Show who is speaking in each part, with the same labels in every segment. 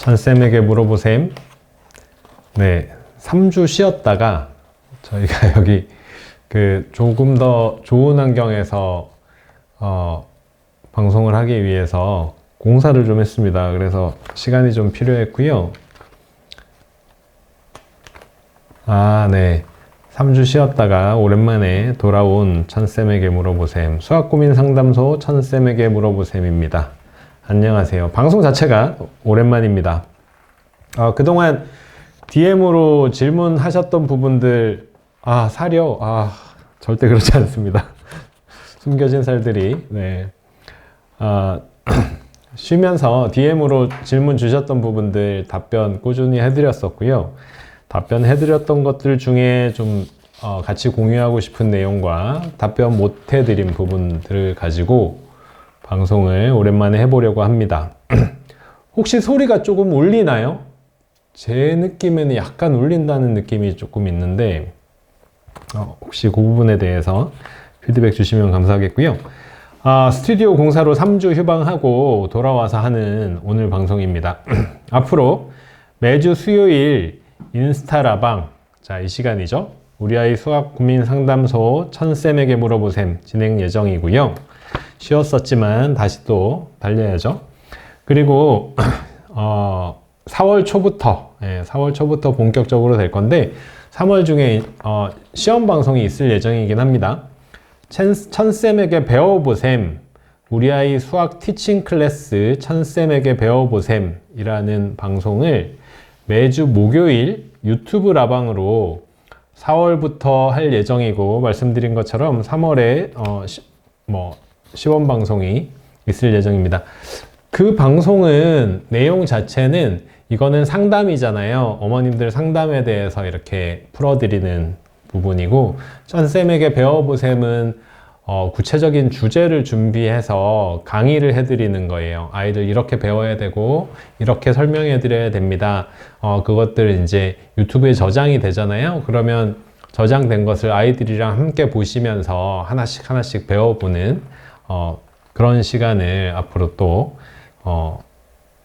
Speaker 1: 찬쌤에게 물어보셈. 네, 3주 쉬었다가 저희가 여기 조금 더 좋은 환경에서 방송을 하기 위해서 공사를 좀 했습니다. 그래서 시간이 좀 필요했고요. 네. 3주 쉬었다가 오랜만에 돌아온 찬쌤에게 물어보셈. 수학고민 상담소 찬쌤에게 물어보셈입니다. 안녕하세요. 방송 자체가 오랜만입니다. 그동안 DM으로 질문하셨던 부분들, 사려. 절대 그렇지 않습니다. 숨겨진 살들이, 네. 쉬면서 DM으로 질문 주셨던 부분들 답변 꾸준히 해드렸었고요. 답변 해드렸던 것들 중에 좀 같이 공유하고 싶은 내용과 답변 못 해드린 부분들을 가지고 방송을 오랜만에 해보려고 합니다. 혹시 소리가 조금 울리나요? 제 느낌에는 약간 울린다는 느낌이 조금 있는데 혹시 그 부분에 대해서 피드백 주시면 감사하겠고요. 스튜디오 공사로 3주 휴방하고 돌아와서 하는 오늘 방송입니다. 앞으로 매주 수요일 인스타라방, 이 시간이죠. 우리 아이 수학 고민 상담소 천쌤에게 물어보셈 진행 예정이고요. 쉬었었지만 다시 또 달려야죠. 그리고 4월 초부터 본격적으로 될 건데 3월 중에 시험 방송이 있을 예정이긴 합니다. 천쌤에게 배워보셈, 우리 아이 수학 티칭 클래스 천쌤에게 배워보셈 이라는 방송을 매주 목요일 유튜브 라방으로 4월부터 할 예정이고, 말씀드린 것처럼 3월에 시범 방송이 있을 예정입니다. 그 방송은 내용 자체는 이거는 상담이잖아요. 어머님들 상담에 대해서 이렇게 풀어드리는 부분이고, 천쌤에게 배워보셈은 구체적인 주제를 준비해서 강의를 해드리는 거예요. 아이들 이렇게 배워야 되고 이렇게 설명해 드려야 됩니다. 그것들 이제 유튜브에 저장이 되잖아요. 그러면 저장된 것을 아이들이랑 함께 보시면서 하나씩 배워보는 그런 시간을 앞으로 또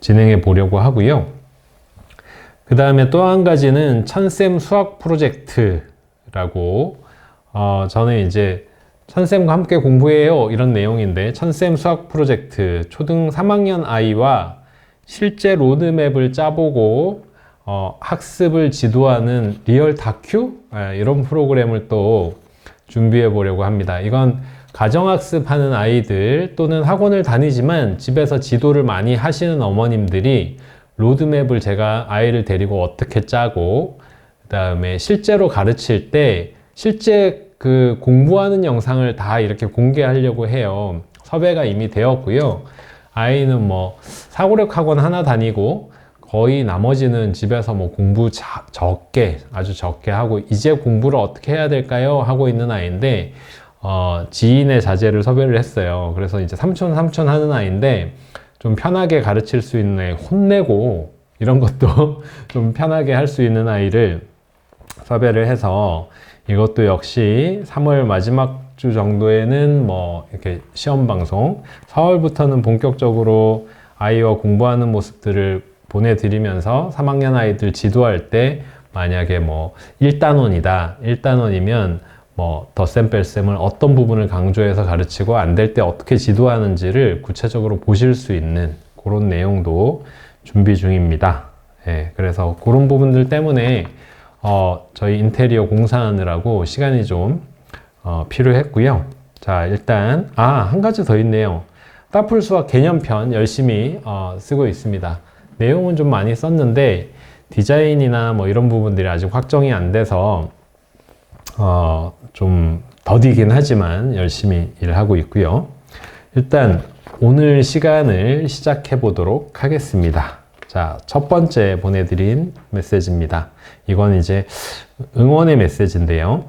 Speaker 1: 진행해 보려고 하고요. 그 다음에 또 한 가지는 천쌤 수학 프로젝트라고 저는 이제 천쌤과 함께 공부해요 이런 내용인데, 천쌤 수학 프로젝트 초등 3학년 아이와 실제 로드맵을 짜보고 학습을 지도하는 리얼 다큐? 이런 프로그램을 또 준비해 보려고 합니다. 이건 가정학습하는 아이들 또는 학원을 다니지만 집에서 지도를 많이 하시는 어머님들이 로드맵을 제가 아이를 데리고 어떻게 짜고, 그 다음에 실제로 가르칠 때 실제 그 공부하는 영상을 다 이렇게 공개하려고 해요. 섭외가 이미 되었고요. 아이는 사고력 학원 하나 다니고 거의 나머지는 집에서 공부 아주 적게 하고 이제 공부를 어떻게 해야 될까요? 하고 있는 아이인데 지인의 자제를 섭외를 했어요. 그래서 이제 삼촌 하는 아이인데 좀 편하게 가르칠 수 있는 애, 혼내고 이런 것도 좀 편하게 할 수 있는 아이를 섭외를 해서 이것도 역시 3월 마지막 주 정도에는 이렇게 시험 방송, 4월부터는 본격적으로 아이와 공부하는 모습들을 보내드리면서 3학년 아이들 지도할 때 만약에 1단원이다. 1단원이면 덧셈 뺄셈을 어떤 부분을 강조해서 가르치고 안 될 때 어떻게 지도하는지를 구체적으로 보실 수 있는 그런 내용도 준비 중입니다. 그래서 그런 부분들 때문에 저희 인테리어 공사하느라고 시간이 좀 필요했고요. 자, 일단 한 가지 더 있네요. 따풀 수학 개념편 열심히 쓰고 있습니다. 내용은 좀 많이 썼는데 디자인이나 이런 부분들이 아직 확정이 안 돼서 좀 더디긴 하지만 열심히 일하고 있고요. 일단 오늘 시간을 시작해 보도록 하겠습니다. 자, 첫 번째 보내드린 메시지입니다. 이건 이제 응원의 메시지인데요.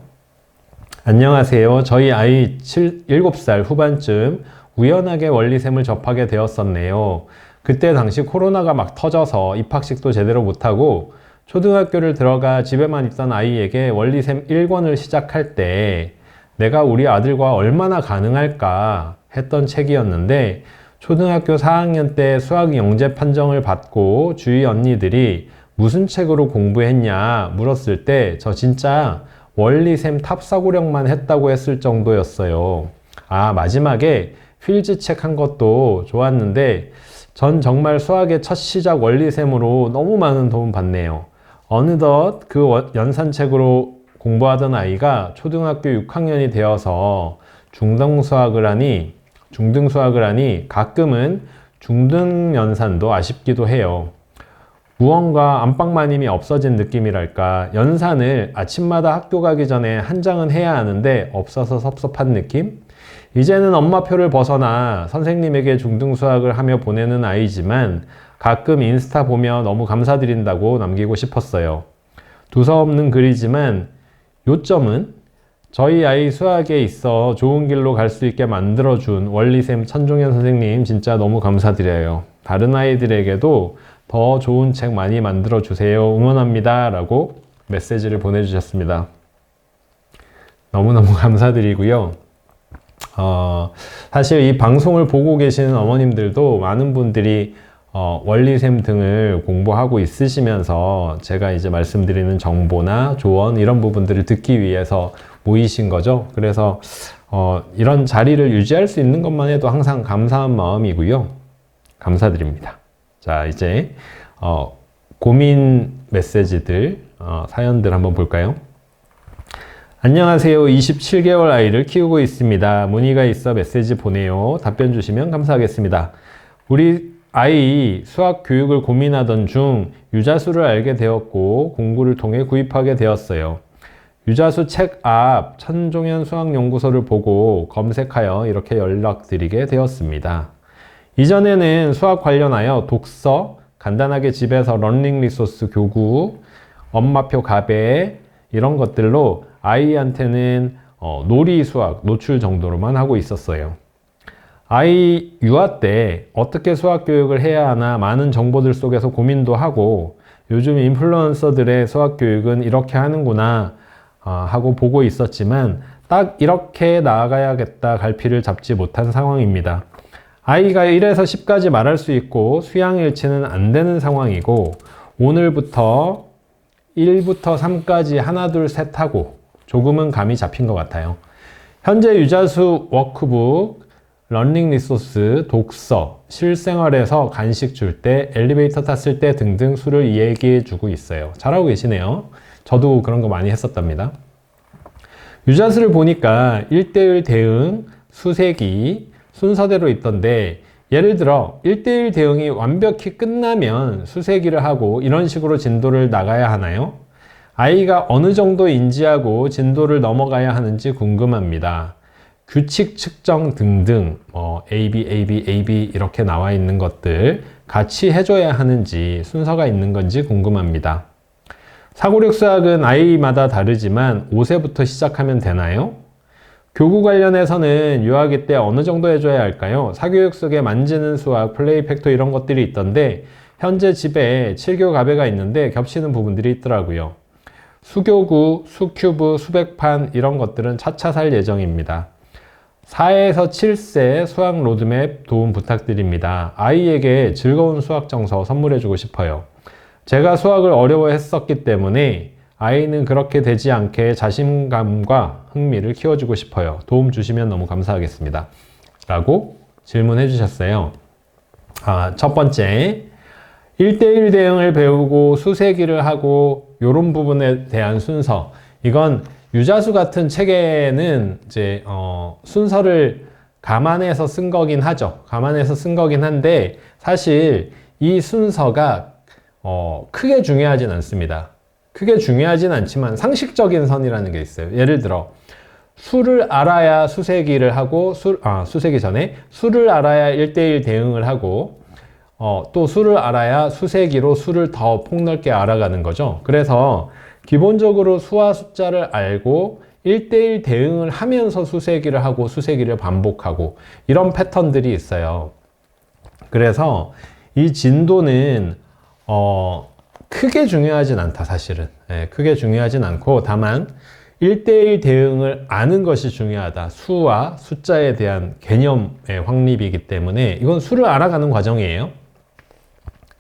Speaker 1: 안녕하세요. 저희 아이 7살 후반쯤 우연하게 원리셈을 접하게 되었었네요. 그때 당시 코로나가 막 터져서 입학식도 제대로 못하고 초등학교를 들어가 집에만 있던 아이에게 원리셈 1권을 시작할 때 내가 우리 아들과 얼마나 가능할까 했던 책이었는데 초등학교 4학년 때 수학 영재 판정을 받고 주위 언니들이 무슨 책으로 공부했냐 물었을 때 저 진짜 원리셈 탑사고력만 했다고 했을 정도였어요. 아, 마지막에 휠즈 책 한 것도 좋았는데 전 정말 수학의 첫 시작 원리셈으로 너무 많은 도움 받네요. 어느덧 그 연산책으로 공부하던 아이가 초등학교 6학년이 되어서 중등 수학을 하니 가끔은 중등 연산도 아쉽기도 해요. 무언가 안방마님이 없어진 느낌이랄까. 연산을 아침마다 학교 가기 전에 한 장은 해야 하는데 없어서 섭섭한 느낌? 이제는 엄마표를 벗어나 선생님에게 중등 수학을 하며 보내는 아이지만 가끔 인스타 보며 너무 감사드린다고 남기고 싶었어요. 두서없는 글이지만 요점은 저희 아이 수학에 있어 좋은 길로 갈 수 있게 만들어준 원리쌤 천종현 선생님 진짜 너무 감사드려요. 다른 아이들에게도 더 좋은 책 많이 만들어주세요. 응원합니다. 라고 메시지를 보내주셨습니다. 너무너무 감사드리고요. 사실 이 방송을 보고 계시는 어머님들도 많은 분들이 원리셈 등을 공부하고 있으시면서 제가 이제 말씀드리는 정보나 조언 이런 부분들을 듣기 위해서 모이신 거죠. 그래서 이런 자리를 유지할 수 있는 것만 해도 항상 감사한 마음이고요. 감사드립니다. 자, 이제 고민 메시지들, 사연들 한번 볼까요? 안녕하세요. 27개월 아이를 키우고 있습니다. 문의가 있어 메시지 보내요. 답변 주시면 감사하겠습니다. 우리 아이 수학 교육을 고민하던 중 유자수를 알게 되었고 공구를 통해 구입하게 되었어요. 유자수 책 앞 천종현 수학연구소를 보고 검색하여 이렇게 연락드리게 되었습니다. 이전에는 수학 관련하여 독서, 간단하게 집에서 러닝 리소스 교구, 엄마표 가배 이런 것들로 아이한테는 놀이 수학 노출 정도로만 하고 있었어요. 아이 유아 때 어떻게 수학 교육을 해야 하나 많은 정보들 속에서 고민도 하고 요즘 인플루언서들의 수학 교육은 이렇게 하는구나 하고 보고 있었지만 딱 이렇게 나아가야겠다 갈피를 잡지 못한 상황입니다. 아이가 1에서 10까지 말할 수 있고 수양일치는 안 되는 상황이고 오늘부터 1부터 3까지 하나 둘 셋 하고 조금은 감이 잡힌 것 같아요. 현재 유자수 워크북, 러닝 리소스, 독서, 실생활에서 간식 줄 때, 엘리베이터 탔을 때 등등 수를 얘기해 주고 있어요. 잘하고 계시네요. 저도 그런 거 많이 했었답니다. 유자수를 보니까 1대1 대응, 수세기 순서대로 있던데 예를 들어 1대1 대응이 완벽히 끝나면 수세기를 하고 이런 식으로 진도를 나가야 하나요? 아이가 어느 정도 인지하고 진도를 넘어가야 하는지 궁금합니다. 규칙 측정 등등 AB, AB, AB 이렇게 나와 있는 것들 같이 해줘야 하는지 순서가 있는 건지 궁금합니다. 사고력 수학은 아이마다 다르지만 5세부터 시작하면 되나요? 교구 관련해서는 유아기 때 어느 정도 해줘야 할까요? 사교육 속에 만지는 수학, 플레이 팩터 이런 것들이 있던데 현재 집에 7교 가배가 있는데 겹치는 부분들이 있더라고요. 수교구, 수큐브, 수백판 이런 것들은 차차 살 예정입니다. 4에서 7세 수학 로드맵 도움 부탁드립니다. 아이에게 즐거운 수학 정서 선물해주고 싶어요. 제가 수학을 어려워했었기 때문에 아이는 그렇게 되지 않게 자신감과 흥미를 키워주고 싶어요. 도움 주시면 너무 감사하겠습니다. 라고 질문해 주셨어요. 첫 번째, 1대1 대응을 배우고 수세기를 하고 이런 부분에 대한 순서. 이건 유자수 같은 책에는 이제 순서를 감안해서 쓴 거긴 하죠. 감안해서 쓴 거긴 한데 사실 이 순서가 크게 중요하진 않습니다. 크게 중요하진 않지만 상식적인 선이라는 게 있어요. 예를 들어 수를 알아야 수세기를 하고 수세기 전에 수를 알아야 1대1 대응을 하고 또 수를 알아야 수세기로 수를 더 폭넓게 알아가는 거죠. 그래서 기본적으로 수와 숫자를 알고 1대1 대응을 하면서 수세기를 하고 수세기를 반복하고 이런 패턴들이 있어요. 그래서 이 진도는 크게 중요하진 않다 사실은. 크게 중요하진 않고 다만 1대1 대응을 아는 것이 중요하다. 수와 숫자에 대한 개념의 확립이기 때문에 이건 수를 알아가는 과정이에요.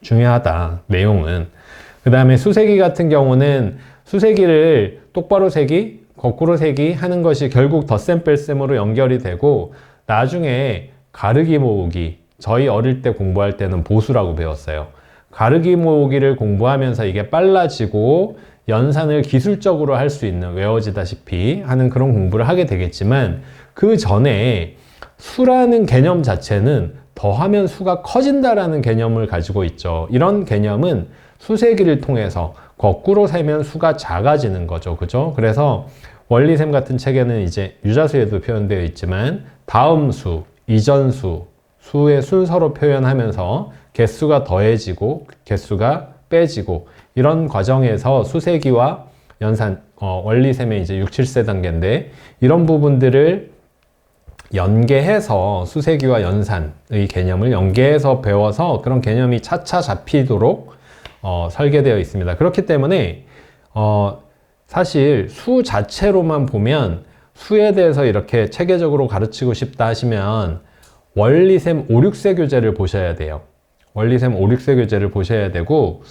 Speaker 1: 중요하다. 내용은. 그 다음에 수세기 같은 경우는 수세기를 똑바로 세기, 거꾸로 세기 하는 것이 결국 덧셈 뺄셈으로 연결이 되고 나중에 가르기 모으기, 저희 어릴 때 공부할 때는 보수라고 배웠어요. 가르기 모으기를 공부하면서 이게 빨라지고 연산을 기술적으로 할 수 있는, 외워지다시피 하는 그런 공부를 하게 되겠지만 그 전에 수라는 개념 자체는 더하면 수가 커진다라는 개념을 가지고 있죠. 이런 개념은 수세기를 통해서 거꾸로 세면 수가 작아지는 거죠. 그죠? 그래서 원리셈 같은 책에는 이제 유자수에도 표현되어 있지만 다음 수, 이전 수, 수의 순서로 표현하면서 개수가 더해지고 개수가 빼지고 이런 과정에서 수세기와 연산, 원리셈의 이제 6, 7세 단계인데 이런 부분들을 연계해서 수세기와 연산의 개념을 연계해서 배워서 그런 개념이 차차 잡히도록 설계되어 있습니다. 그렇기 때문에 사실 수 자체로만 보면 수에 대해서 이렇게 체계적으로 가르치고 싶다 하시면 원리셈 5, 6세 교재를 보셔야 돼요. 원리셈 5, 6세 교재를 보셔야 되고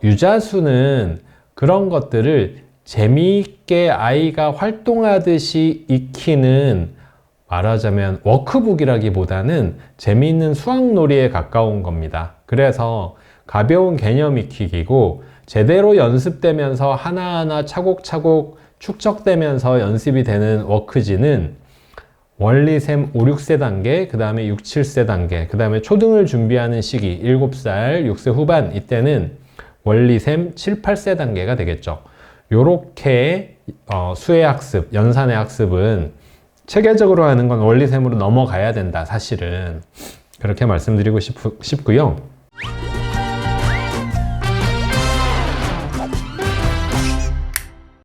Speaker 1: 유자수는 그런 것들을 재미있게 아이가 활동하듯이 익히는, 말하자면 워크북이라기보다는 재미있는 수학놀이에 가까운 겁니다. 그래서 가벼운 개념 익히기고 제대로 연습되면서 하나하나 차곡차곡 축적되면서 연습이 되는 워크지는 원리셈 5, 6세 단계, 그 다음에 6, 7세 단계, 그 다음에 초등을 준비하는 시기 7살, 6세 후반 이때는 원리셈 7, 8세 단계가 되겠죠. 요렇게 수의 학습, 연산의 학습은 체계적으로 하는 건 원리셈으로 넘어가야 된다. 사실은 그렇게 말씀드리고 싶고요.